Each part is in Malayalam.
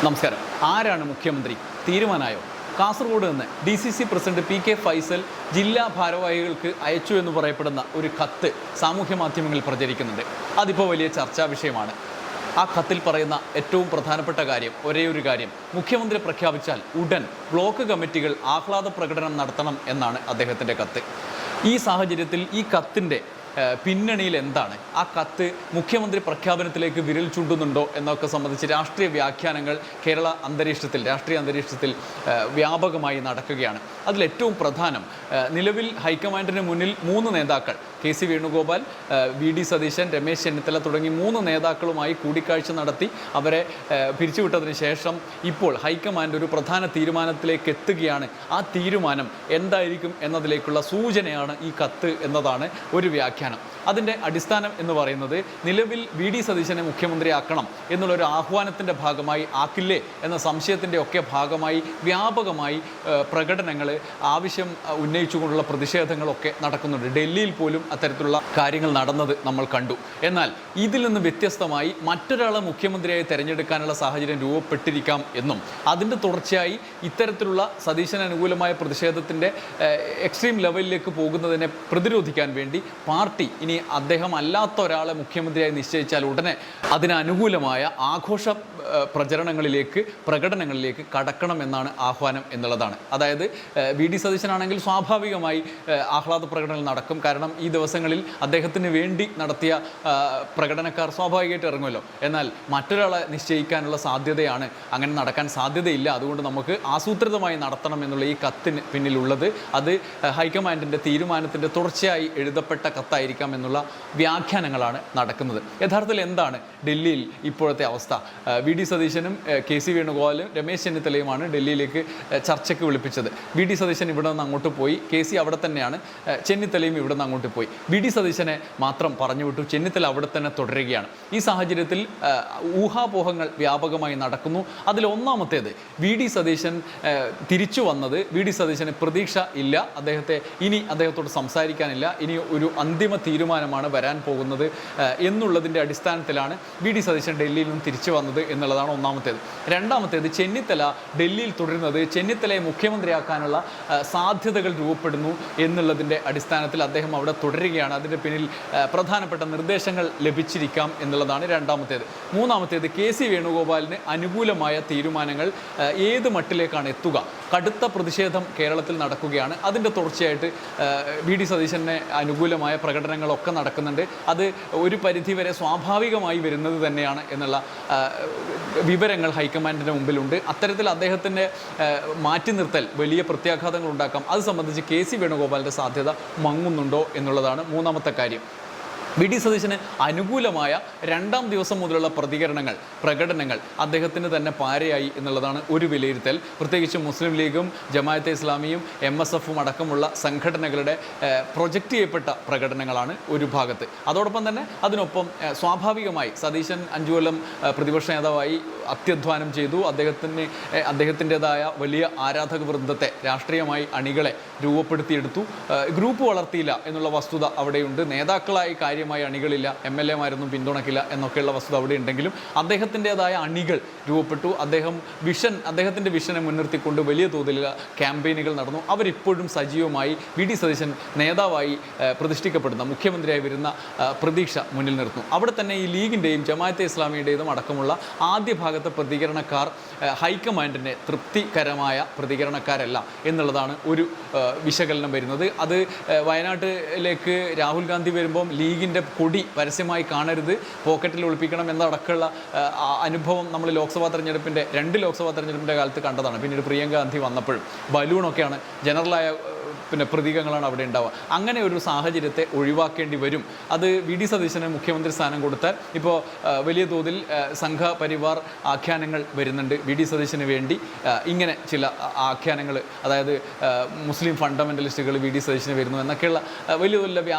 നമസ്കാരം. ആരാണ് മുഖ്യമന്ത്രി? തീരുമാനമായോ? കാസർഗോഡ് നിന്ന് DCC പ്രസിഡന്റ് PK ഫൈസൽ ജില്ലാ ഭാരവാഹികൾക്ക് അയച്ചു എന്ന് പറയപ്പെടുന്ന ഒരു കത്ത് സാമൂഹ്യ മാധ്യമങ്ങളിൽ പ്രചരിക്കുന്നുണ്ട്. അതിപ്പോൾ വലിയ ചർച്ചാ വിഷയമാണ്. ആ കത്തിൽ പറയുന്ന ഏറ്റവും പ്രധാനപ്പെട്ട കാര്യം, ഒരേ ഒരു കാര്യം, മുഖ്യമന്ത്രി പ്രഖ്യാപിച്ചാൽ ഉടൻ ബ്ലോക്ക് കമ്മിറ്റികൾ ആഹ്ലാദ പ്രകടനം നടത്തണം എന്നാണ് അദ്ദേഹത്തിൻ്റെ കത്ത്. ഈ സാഹചര്യത്തിൽ ഈ കത്തിൻ്റെ പിന്നണിയിൽ എന്താണ്? ആ കത്ത് മുഖ്യമന്ത്രി പ്രഖ്യാപനത്തിലേക്ക് വിരൽ ചൂണ്ടുന്നുണ്ടോ എന്നൊക്കെ സംബന്ധിച്ച് രാഷ്ട്രീയ വ്യാഖ്യാനങ്ങൾ രാഷ്ട്രീയ അന്തരീക്ഷത്തിൽ വ്യാപകമായി നടക്കുകയാണ്. അതിലേറ്റവും പ്രധാനം, നിലവിൽ ഹൈക്കമാൻഡിന് മുന്നിൽ 3 നേതാക്കൾ, KC വേണുഗോപാൽ, VD സതീശൻ, രമേശ് ചെന്നിത്തല തുടങ്ങി 3 നേതാക്കളുമായി കൂടിക്കാഴ്ച നടത്തി അവരെ പിരിച്ചുവിട്ടതിന് ശേഷം ഇപ്പോൾ ഹൈക്കമാൻഡ് ഒരു പ്രധാന തീരുമാനത്തിലേക്ക് എത്തുകയാണ്. ആ തീരുമാനം എന്തായിരിക്കും എന്നതിലേക്കുള്ള സൂചനയാണ് ഈ കത്ത് എന്നതാണ് ഒരു വ്യാഖ്യാനം. അതിൻ്റെ അടിസ്ഥാനം എന്ന് പറയുന്നത്, നിലവിൽ VD സതീശനെ മുഖ്യമന്ത്രിയാക്കണം എന്നുള്ളൊരു ആഹ്വാനത്തിൻ്റെ ഭാഗമായി, ആക്കില്ലേ എന്ന സംശയത്തിൻ്റെ ഒക്കെ ഭാഗമായി വ്യാപകമായി പ്രകടനങ്ങൾ, ആവശ്യം ഉന്നയിച്ചുകൊണ്ടുള്ള പ്രതിഷേധങ്ങളൊക്കെ നടക്കുന്നുണ്ട്. ഡൽഹിയിൽ പോലും അത്തരത്തിലുള്ള കാര്യങ്ങൾ നടന്നത് നമ്മൾ കണ്ടു. എന്നാൽ ഇതിൽ നിന്ന് വ്യത്യസ്തമായി മറ്റൊരാളെ മുഖ്യമന്ത്രിയായി തിരഞ്ഞെടുക്കാനുള്ള സാഹചര്യം രൂപപ്പെട്ടിരിക്കാം എന്നും അതിൻ്റെ തുടർച്ചയായി ഇത്തരത്തിലുള്ള സതീശന് അനുകൂലമായ പ്രതിഷേധത്തിൻ്റെ എക്സ്ട്രീം ലെവലിലേക്ക് പോകുന്നതിനെ പ്രതിരോധിക്കാൻ വേണ്ടി പാർട്ടി ഇനി അദ്ദേഹം അല്ലാത്ത ഒരാളെ മുഖ്യമന്ത്രിയായി നിശ്ചയിച്ചാൽ ഉടനെ അതിനനുകൂലമായ ആഘോഷ പ്രകടനങ്ങളിലേക്ക് കടക്കണം എന്നാണ് ആഹ്വാനം എന്നുള്ളതാണ്. അതായത് VD സതീശനാണെങ്കിൽ സ്വാഭാവികമായി ആഹ്ലാദ പ്രകടനങ്ങൾ നടക്കും. കാരണം ഈ ദിവസങ്ങളിൽ അദ്ദേഹത്തിന് വേണ്ടി നടത്തിയ പ്രകടനക്കാർ സ്വാഭാവികമായിട്ട് ഇറങ്ങുമല്ലോ. എന്നാൽ മറ്റൊരാളെ നിശ്ചയിക്കാനുള്ള സാധ്യതയാണ്, അങ്ങനെ നടക്കാൻ സാധ്യതയില്ല. അതുകൊണ്ട് നമുക്ക് ആസൂത്രിതമായി നടത്തണം എന്നുള്ള ഈ കത്തിന് പിന്നിലുള്ളത് അത് ഹൈക്കമാൻഡിൻ്റെ തീരുമാനത്തിൻ്റെ തുടർച്ചയായി എഴുതപ്പെട്ട കത്തായിരിക്കാം എന്നുള്ള വ്യാഖ്യാനങ്ങളാണ് നടക്കുന്നത്. യഥാർത്ഥത്തിൽ എന്താണ് ഡൽഹിയിൽ ഇപ്പോഴത്തെ അവസ്ഥ? VD സതീശനും KC വേണുഗോപാലും രമേശ് ചെന്നിത്തലയുമാണ് ഡൽഹിയിലേക്ക് ചർച്ചയ്ക്ക് വിളിപ്പിച്ചത്. VD സതീശൻ ഇവിടെ നിന്ന് അങ്ങോട്ട് പോയി, KC അവിടെ തന്നെയാണ്, ചെന്നിത്തലയും ഇവിടെ നിന്ന് അങ്ങോട്ട് പോയി. VD സതീശനെ മാത്രം പറഞ്ഞു വിട്ടു, ചെന്നിത്തല അവിടെ തന്നെ തുടരുകയാണ്. ഈ സാഹചര്യത്തിൽ ഊഹാപോഹങ്ങൾ വ്യാപകമായി നടക്കുന്നു. അതിലൊന്നാമത്തേത്, VD സതീശൻ തിരിച്ചു വന്നത്, VD സതീശന് പ്രതീക്ഷ ഇല്ല, അദ്ദേഹത്തോട് സംസാരിക്കാനില്ല, ഇനി ഒരു അന്തിമ തീരുമാനമാണ് വരാൻ പോകുന്നത് എന്നുള്ളതിൻ്റെ അടിസ്ഥാനത്തിലാണ് VD സതീശൻ ഡൽഹിയിൽ നിന്ന് തിരിച്ചു വന്നത് എന്നുള്ളതാണ് ഒന്നാമത്തേത്. രണ്ടാമത്തേത്, ചെന്നിത്തല ഡൽഹിയിൽ തുടരുന്നത് ചെന്നിത്തലയെ മുഖ്യമന്ത്രിയാക്കാനുള്ള സാധ്യതകൾ രൂപപ്പെടുന്നു എന്നുള്ളതിൻ്റെ അടിസ്ഥാനത്തിൽ അദ്ദേഹം അവിടെ തുടരുകയാണ്. അതിൻ്റെ പിന്നിൽ പ്രധാനപ്പെട്ട നിർദ്ദേശങ്ങൾ ലഭിച്ചിരിക്കാം എന്നുള്ളതാണ് രണ്ടാമത്തേത്. മൂന്നാമത്തേത്, KC വേണുഗോപാലിന് അനുകൂലമായ തീരുമാനങ്ങൾ ഏത് മട്ടിലേക്കാണ് എത്തുക? കടുത്ത പ്രതിഷേധം കേരളത്തിൽ നടക്കുകയാണ്. അതിൻ്റെ തുടർച്ചയായിട്ട് VD സതീശനെ അനുകൂലമായ പ്രകടനങ്ങളൊക്കെ നടക്കുന്നുണ്ട്. അത് ഒരു പരിധിവരെ സ്വാഭാവികമായി വരുന്നത് തന്നെയാണ് എന്നുള്ള വിവരങ്ങൾ ഹൈക്കമാൻഡിൻ്റെ മുമ്പിലുണ്ട്. അത്തരത്തിൽ അദ്ദേഹത്തിൻ്റെ മാറ്റി നിർത്തൽ വലിയ പ്രത്യാഘാതങ്ങൾ ഉണ്ടാക്കാം. അത് സംബന്ധിച്ച് KC വേണുഗോപാലിൻ്റെ സാധ്യത മങ്ങുന്നുണ്ടോ എന്നുള്ളതാണ് മൂന്നാമത്തെ കാര്യം. VD സതീശന് അനുകൂലമായ 2ാം ദിവസം മുതലുള്ള പ്രകടനങ്ങൾ അദ്ദേഹത്തിന് തന്നെ പാരയായി എന്നുള്ളതാണ് ഒരു വിലയിരുത്തൽ. പ്രത്യേകിച്ച് മുസ്ലിം ലീഗും ജമാഅത്തെ ഇസ്ലാമിയും MSFും അടക്കമുള്ള സംഘടനകളുടെ പ്രൊജക്റ്റ് ചെയ്യപ്പെട്ട പ്രകടനങ്ങളാണ് ഒരു ഭാഗത്ത്. അതോടൊപ്പം തന്നെ അതിനൊപ്പം സ്വാഭാവികമായി സതീശൻ 5 കൊല്ലം പ്രതിപക്ഷ നേതാവായി അത്യധ്വാനം ചെയ്തു. അദ്ദേഹത്തിൻ്റെതായ വലിയ ആരാധക വൃന്ദത്തെ, രാഷ്ട്രീയമായി അണികളെ രൂപപ്പെടുത്തിയെടുത്തു. ഗ്രൂപ്പ് വളർത്തിയില്ല എന്നുള്ള വസ്തുത അവിടെയുണ്ട്. നേതാക്കളായി കാര്യമായി അണികളില്ല, MLA മാരൊന്നും പിന്തുണക്കില്ല എന്നൊക്കെയുള്ള വസ്തുത അവിടെ ഉണ്ടെങ്കിലും അദ്ദേഹത്തിൻ്റെതായ അണികൾ രൂപപ്പെട്ടു. അദ്ദേഹത്തിൻ്റെ വിഷനെ മുൻനിർത്തിക്കൊണ്ട് വലിയ തോതിലുള്ള ക്യാമ്പയിനുകൾ നടന്നു. അവരിപ്പോഴും സജീവമായി VD സതീശൻ നേതാവായി പ്രതിഷ്ഠിക്കപ്പെടുന്ന, മുഖ്യമന്ത്രിയായി വരുന്ന പ്രതീക്ഷ മുന്നിൽ നിർത്തുന്നു. അവിടെ തന്നെ ഈ ലീഗിൻ്റെയും ജമാഅത്തെ ഇസ്ലാമിയുടേതും അടക്കമുള്ള ആദ്യ ഭാഗത്തെ പ്രതികരണക്കാർ ഹൈക്കമാൻഡിനെ തൃപ്തികരമായ പ്രതികരണക്കാരല്ല എന്നുള്ളതാണ് ഒരു വിശകലനം വരുന്നത്. അത് വയനാട്ടിലേക്ക് രാഹുൽ ഗാന്ധി വരുമ്പം ലീഗിൻ്റെ കൊടി പരസ്യമായി കാണരുത്, പോക്കറ്റിൽ ഒളിപ്പിക്കണം എന്നടക്കമുള്ള അനുഭവം നമ്മൾ 2 ലോക്സഭാ തെരഞ്ഞെടുപ്പിൻ്റെ കാലത്ത് കണ്ടതാണ്. പിന്നീട് പ്രിയങ്ക ഗാന്ധി വന്നപ്പോഴും ബലൂണൊക്കെയാണ്, ജനറലായ പ്രതീകങ്ങളാണ് അവിടെ ഉണ്ടാവുക. അങ്ങനെ ഒരു സാഹചര്യത്തെ ഒഴിവാക്കേണ്ടി വരും. അത് VD സതീശന് മുഖ്യമന്ത്രി സ്ഥാനം കൊടുത്താൽ ഇപ്പോൾ വലിയ തോതിൽ സംഘപരിവാർ ആഖ്യാനങ്ങൾ വരുന്നുണ്ട്. VD സതീശന് വേണ്ടി ഇങ്ങനെ ചില ആഖ്യാനങ്ങൾ, അതായത് മുസ്ലിം ഫണ്ടമെൻ്റലിസ്റ്റുകൾ VD സതീശന് വരുന്നു എന്നൊക്കെയുള്ള വലിയ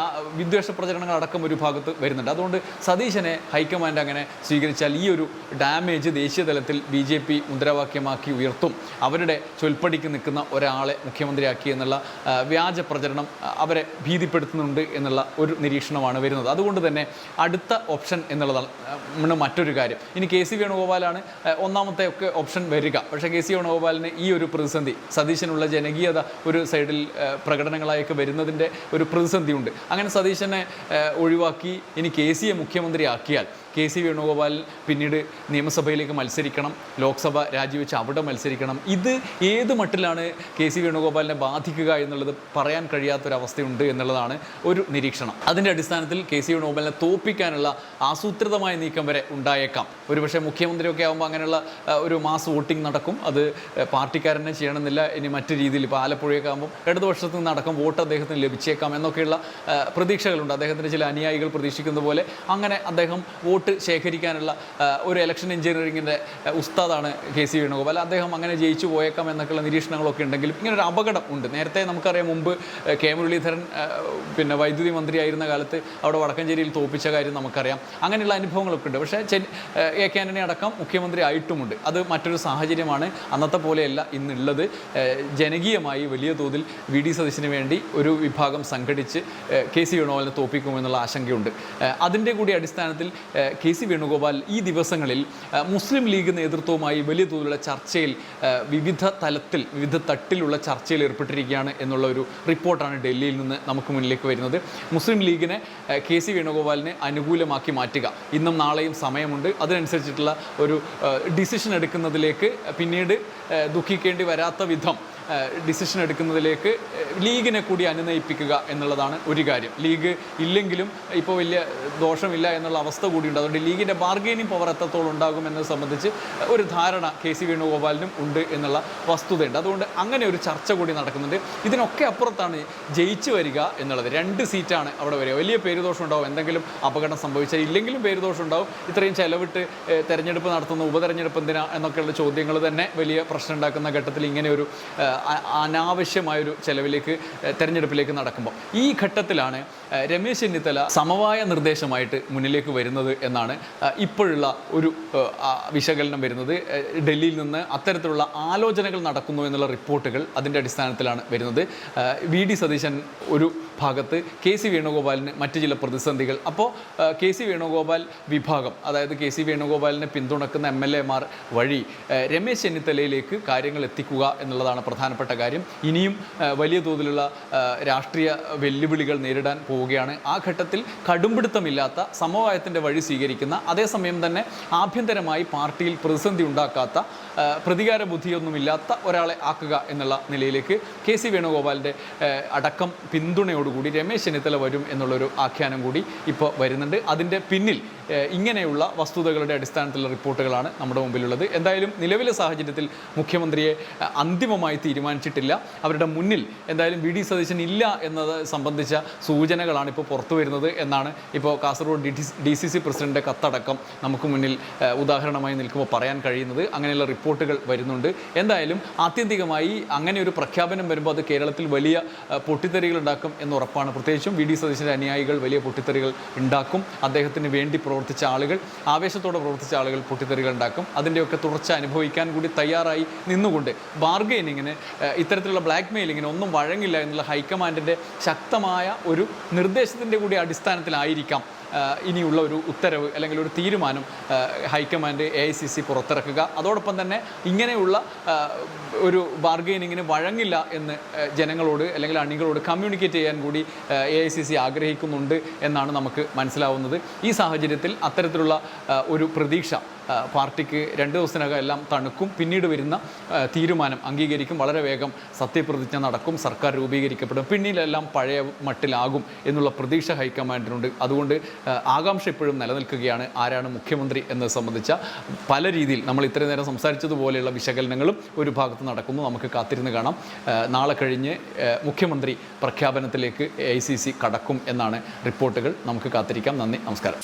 വിദ്വേഷ പ്രചരണങ്ങൾ അടക്കം ഒരു ഭാഗത്ത് വരുന്നുണ്ട്. അതുകൊണ്ട് സതീശനെ ഹൈക്കമാൻഡ് അങ്ങനെ സ്വീകരിച്ചാൽ ഈ ഒരു ഡാമേജ് ദേശീയ തലത്തിൽ BJP മുദ്രാവാക്യമാക്കി ഉയർത്തും. അവരുടെ ചൊൽപ്പടിക്ക് നിൽക്കുന്ന ഒരാളെ മുഖ്യമന്ത്രിയാക്കി എന്നുള്ള വ്യാജ പ്രചരണം അവരെ ഭീതിപ്പെടുത്തുന്നുണ്ട് എന്നുള്ള ഒരു നിരീക്ഷണമാണ് വരുന്നത്. അതുകൊണ്ട് തന്നെ അടുത്ത ഓപ്ഷൻ എന്നുള്ളതാണ് മറ്റൊരു കാര്യം. ഇനി കെ സി വേണുഗോപാലാണ് ഒന്നാമത്തെ ഒക്കെ ഓപ്ഷൻ വരിക. പക്ഷേ കെ സി വേണുഗോപാലിന് ഈ ഒരു പ്രതിസന്ധി, സതീശനുള്ള ജനകീയത ഒരു സൈഡിൽ പ്രകടനങ്ങളായൊക്കെ വരുന്നതിൻ്റെ ഒരു പ്രതിസന്ധിയുണ്ട്. അങ്ങനെ സതീശനെ ഒഴിവാക്കി ഇനി കെ സിയെ മുഖ്യമന്ത്രിയാക്കിയാൽ കെ സി വേണുഗോപാൽ പിന്നീട് നിയമസഭയിലേക്ക് മത്സരിക്കണം, ലോക്സഭ രാജിവെച്ച് അവിടെ മത്സരിക്കണം. ഇത് ഏത് മട്ടിലാണ് കെ സി വേണുഗോപാലിനെ ബാധിക്കുക എന്നുള്ളത് പറയാൻ കഴിയാത്തൊരവസ്ഥയുണ്ട് എന്നുള്ളതാണ് ഒരു നിരീക്ഷണം. അതിൻ്റെ അടിസ്ഥാനത്തിൽ കെ സി വേണുഗോപാലിനെ തോൽപ്പിക്കാനുള്ള ആസൂത്രിതമായ നീക്കം വരെ ഉണ്ടായേക്കാം. ഒരുപക്ഷെ മുഖ്യമന്ത്രിയൊക്കെ ആകുമ്പോൾ അങ്ങനെയുള്ള ഒരു മാസ് വോട്ടിംഗ് നടക്കും. അത് പാർട്ടിക്കാരനെ ചെയ്യണമെന്നില്ല. ഇനി മറ്റു രീതിയിൽ ഇപ്പോൾ ആലപ്പുഴയൊക്കെ ആകുമ്പോൾ ഇടതുപക്ഷത്ത് നിന്നടക്കം വോട്ട് അദ്ദേഹത്തിന് ലഭിച്ചേക്കാം എന്നൊക്കെയുള്ള പ്രതീക്ഷകളുണ്ട്. അദ്ദേഹത്തിൻ്റെ ചില അനുയായികൾ പ്രതീക്ഷിക്കുന്ന പോലെ അങ്ങനെ അദ്ദേഹം വോട്ട് ശേഖരിക്കാനുള്ള ഒരു ഇലക്ഷൻ എഞ്ചിനീയറിംഗിൻ്റെ ഉസ്താദാണ് കെ സി വേണുഗോപാൽ. അദ്ദേഹം അങ്ങനെ ജയിച്ചു പോയേക്കാം എന്നൊക്കെയുള്ള നിരീക്ഷണങ്ങളൊക്കെ ഉണ്ടെങ്കിലും ഇങ്ങനൊരു അപകടം ഉണ്ട്. നേരത്തെ നമുക്കറിയാം, മുമ്പ് കെ മുരളീധരൻ വൈദ്യുതി മന്ത്രിയായിരുന്ന കാലത്ത് അവിടെ വടക്കഞ്ചേരിയിൽ തോൽപ്പിച്ച കാര്യം നമുക്കറിയാം. അങ്ങനെയുള്ള അനുഭവങ്ങളൊക്കെ ഉണ്ട്. പക്ഷേ എ കെ ആന്റണി അടക്കം മുഖ്യമന്ത്രി ആയിട്ടുമുണ്ട്. അത് മറ്റൊരു സാഹചര്യമാണ്. അന്നത്തെ പോലെയല്ല ഇന്നുള്ളത്. ജനകീയമായി വലിയ തോതിൽ വി ഡി സതീശന് വേണ്ടി ഒരു വിഭാഗം സംഘടിച്ച് കെ സി വേണുഗോപാലിനെ തോൽപ്പിക്കുമെന്നുള്ള ആശങ്കയുണ്ട്. അതിൻ്റെ കൂടി അടിസ്ഥാനത്തിൽ കെ സി വേണുഗോപാൽ ഈ ദിവസങ്ങളിൽ മുസ്ലിം ലീഗ് നേതൃത്വവുമായി വലിയ തോതിലുള്ള ചർച്ചയിൽ, വിവിധ തട്ടിലുള്ള ചർച്ചയിൽ ഏർപ്പെട്ടിരിക്കുകയാണ് എന്നുള്ള ഒരു റിപ്പോർട്ടാണ് ഡൽഹിയിൽ നിന്ന് നമുക്ക് മുന്നിലേക്ക് വരുന്നത്. മുസ്ലിം ലീഗിനെ കെ സി വേണുഗോപാലിനെ അനുകൂലമാക്കി മാറ്റുക. ഇന്നും നാളെയും സമയമുണ്ട്. അതിനനുസരിച്ചിട്ടുള്ള ഒരു ഡിസിഷൻ എടുക്കുന്നതിലേക്ക്, പിന്നീട് ദുഃഖിക്കേണ്ടി വരാത്ത വിധം ഡിസിഷൻ എടുക്കുന്നതിലേക്ക് ലീഗിനെ കൂടി അനുനയിപ്പിക്കുക എന്നുള്ളതാണ് ഒരു കാര്യം. ലീഗ് ഇല്ലെങ്കിലും ഇപ്പോൾ വലിയ ദോഷമില്ല എന്നുള്ള അവസ്ഥ കൂടിയുണ്ട്. അതുകൊണ്ട് ലീഗിൻ്റെ ബാർഗെയിനിങ് പവർ എത്രത്തോളം ഉണ്ടാകും എന്നത് സംബന്ധിച്ച് ഒരു ധാരണ കെ സി വേണുഗോപാലിനും ഉണ്ട് എന്നുള്ള വസ്തുതയുണ്ട്. അതുകൊണ്ട് അങ്ങനെ ഒരു ചർച്ച കൂടി നടക്കുന്നുണ്ട്. ഇതിനൊക്കെ അപ്പുറത്താണ് ജയിച്ചു വരിക എന്നുള്ളത്. 2 സീറ്റാണ് അവിടെ വരിക. വലിയ പേരുദോഷം ഉണ്ടാവും, എന്തെങ്കിലും അപകടം സംഭവിച്ചാൽ. ഇല്ലെങ്കിലും പേരുദോഷം ഉണ്ടാവും. ഇത്രയും ചെലവിട്ട് തെരഞ്ഞെടുപ്പ് നടത്തുന്ന ഉപതെരഞ്ഞെടുപ്പ് എന്തിനാ എന്നൊക്കെയുള്ള ചോദ്യങ്ങൾ തന്നെ വലിയ പ്രശ്നം ഉണ്ടാക്കുന്ന ഘട്ടത്തിൽ ഇങ്ങനെ ഒരു അനാവശ്യമായൊരു ചെലവിലേക്ക്, തെരഞ്ഞെടുപ്പിലേക്ക് നടക്കുമ്പോൾ ഈ ഘട്ടത്തിലാണ് രമേശ് ചെന്നിത്തല സമവായ നിർദ്ദേശമായിട്ട് മുന്നിലേക്ക് വരുന്നത് എന്നാണ് ഇപ്പോഴുള്ള ഒരു വിശകലനം വരുന്നത്. ഡൽഹിയിൽ നിന്ന് അത്തരത്തിലുള്ള ആലോചനകൾ നടക്കുന്നു എന്നുള്ള റിപ്പോർട്ടുകൾ അതിൻ്റെ അടിസ്ഥാനത്തിലാണ് വരുന്നത്. വി ഡി സതീശൻ ഒരു ഭാഗത്ത്, കെ സി വേണുഗോപാലിന് മറ്റു ചില പ്രതിസന്ധികൾ. അപ്പോൾ കെ സി വേണുഗോപാൽ വിഭാഗം, അതായത് കെ സി വേണുഗോപാലിനെ പിന്തുണക്കുന്ന MLA മാർ വഴി രമേശ് ചെന്നിത്തലയിലേക്ക് കാര്യങ്ങൾ എത്തിക്കുക എന്നുള്ളതാണ് പ്രധാനപ്പെട്ട കാര്യം. ഇനിയും വലിയ തോതിലുള്ള രാഷ്ട്രീയ വെല്ലുവിളികൾ നേരിടാൻ പോവുകയാണ്. ആ ഘട്ടത്തിൽ കടുംപിടുത്തമില്ലാത്ത സമവായത്തിൻ്റെ വഴി സ്വീകരിക്കുന്ന, അതേസമയം തന്നെ ആഭ്യന്തരമായി പാർട്ടിയിൽ പ്രതിസന്ധി ഉണ്ടാക്കാത്ത, പ്രതികാര ബുദ്ധിയൊന്നുമില്ലാത്ത ഒരാളെ ആക്കുക എന്നുള്ള നിലയിലേക്ക് കെ സി വേണുഗോപാലിൻ്റെ അടക്കം പിന്തുണയോടുകൂടി രമേശ് ചെന്നിത്തല വരും എന്നുള്ളൊരു ആഖ്യാനം കൂടി ഇപ്പോൾ വരുന്നുണ്ട്. അതിൻ്റെ പിന്നിൽ ഇങ്ങനെയുള്ള വസ്തുതകളുടെ അടിസ്ഥാനത്തിലുള്ള റിപ്പോർട്ടുകളാണ് നമ്മുടെ മുമ്പിലുള്ളത്. എന്തായാലും നിലവിലെ സാഹചര്യത്തിൽ മുഖ്യമന്ത്രിയെ അന്തിമമായി തീരുമാനിച്ചിട്ടില്ല. അവരുടെ മുന്നിൽ എന്തായാലും വി ഡി സതീശൻ ഇല്ല എന്നത് സംബന്ധിച്ച സൂചനകളാണ് ഇപ്പോൾ പുറത്തു വരുന്നത് എന്നാണ് ഇപ്പോൾ കാസർഗോഡ് DCC പ്രസിഡന്റിൻ്റെ കത്തടക്കം നമുക്ക് മുന്നിൽ ഉദാഹരണമായി നിൽക്കുമ്പോൾ പറയാൻ കഴിയുന്നത്. അങ്ങനെയുള്ള റിപ്പോർട്ടുകൾ വരുന്നുണ്ട്. എന്തായാലും ആത്യന്തികമായി അങ്ങനെ ഒരു പ്രഖ്യാപനം വരുമ്പോൾ അത് കേരളത്തിൽ വലിയ പൊട്ടിത്തെറികൾ ഉണ്ടാക്കും എന്നുറപ്പാണ്. പ്രത്യേകിച്ചും വി ഡി സതീശൻ്റെ അനുയായികൾ വലിയ പൊട്ടിത്തെറികൾ ഉണ്ടാക്കും. അദ്ദേഹത്തിന് വേണ്ടി പ്രവർത്തിച്ച ആളുകൾ, ആവേശത്തോടെ പ്രവർത്തിച്ച ആളുകൾ പൊട്ടിത്തെറികൾ ഉണ്ടാക്കും. അതിൻ്റെയൊക്കെ തുടർച്ച അനുഭവിക്കാൻ കൂടി തയ്യാറായി നിന്നുകൊണ്ട് ബാർഗെയിനിങ്ങിന്, ഇത്തരത്തിലുള്ള ബ്ലാക്ക് മെയിലിങ്ങിന് ഒന്നും വഴങ്ങില്ല എന്നുള്ള ഹൈക്കമാൻഡിൻ്റെ ശക്തമായ ഒരു നിർദ്ദേശത്തിൻ്റെ കൂടി അടിസ്ഥാനത്തിലായിരിക്കാം ഇനിയുള്ള ഒരു ഉത്തരവ് അല്ലെങ്കിൽ ഒരു തീരുമാനം ഹൈക്കമാൻഡ് AICC പുറത്തിറക്കുക. അതോടൊപ്പം തന്നെ ഇങ്ങനെയുള്ള ഒരു ബാർഗെയിനിങ്ങിന് വഴങ്ങില്ല എന്ന് ജനങ്ങളോട് അല്ലെങ്കിൽ അണികളോട് കമ്മ്യൂണിക്കേറ്റ് ചെയ്യാൻ കൂടി AICC ആഗ്രഹിക്കുന്നുണ്ട് എന്നാണ് നമുക്ക് മനസ്സിലാവുന്നത്. ഈ സാഹചര്യത്തിൽ അത്തരത്തിലുള്ള ഒരു പ്രതീക്ഷ പാർട്ടിക്ക് 2 ദിവസത്തിനകം എല്ലാം തണുക്കും. പിന്നീട് വരുന്ന തീരുമാനം അംഗീകരിക്കും. വളരെ വേഗം സത്യപ്രതിജ്ഞ നടക്കും, സർക്കാർ രൂപീകരിക്കപ്പെടും, പിന്നീടെല്ലാം പഴയ മട്ടിലാകും എന്നുള്ള പ്രതീക്ഷ ഹൈക്കമാൻഡിനുണ്ട്. അതുകൊണ്ട് ആകാംക്ഷ ഇപ്പോഴും നിലനിൽക്കുകയാണ്. ആരാണ് മുഖ്യമന്ത്രി എന്നത് സംബന്ധിച്ച പല രീതിയിൽ നമ്മൾ ഇത്രയും നേരം സംസാരിച്ചതുപോലെയുള്ള വിശകലനങ്ങളും ഒരു ഭാഗത്ത് നടക്കുന്നു. നമുക്ക് കാത്തിരുന്ന് കാണാം. നാളെ കഴിഞ്ഞ് മുഖ്യമന്ത്രി പ്രഖ്യാപനത്തിലേക്ക് AICC കടക്കും എന്നാണ് റിപ്പോർട്ടുകൾ. നമുക്ക് കാത്തിരിക്കാം. നന്ദി, നമസ്കാരം.